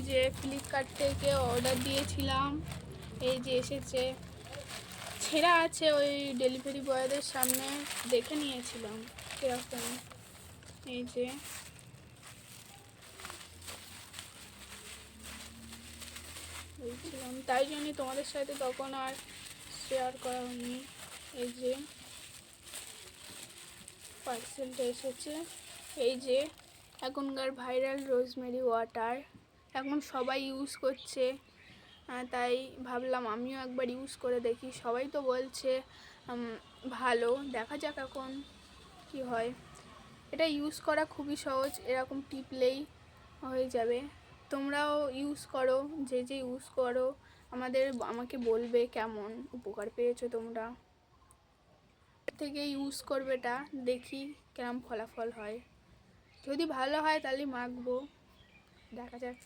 যে ফ্লিপকার্ট থেকে অর্ডার দিয়েছিলাম, এই যে এসেছে। ছেঁড়া আছে, ওই ডেলিভারি বয়দের সামনে দেখে নিয়েছিলাম কীরকম। এই যে বলছিলাম, তাই জন্যই তোমাদের সাথে তখন আর শেয়ার করা হয়নি। এই যে পার্সেলটা এসেছে। এই যে এখনকার ভাইরাল রোজমেরি ওয়াটার এখন সবাই ইউজ করছে, তাই ভাবলাম আমিও একবার ইউজ করে দেখি। সবাই তো বলছে ভালো, দেখা যাক এখন কি হয়। এটা ইউজ করা খুবই সহজ, এরকম টিপলেই হয়ে যাবে। তোমরাও ইউজ করো, যে যে ইউজ করো আমাকে বলবে কেমন উপকার পেয়েছো তোমরা। থেকে ইউজ করবে, এটা দেখি কেমন ফলাফল হয়। যদি ভালো হয় তাহলে মাখবো, দেখা যাক।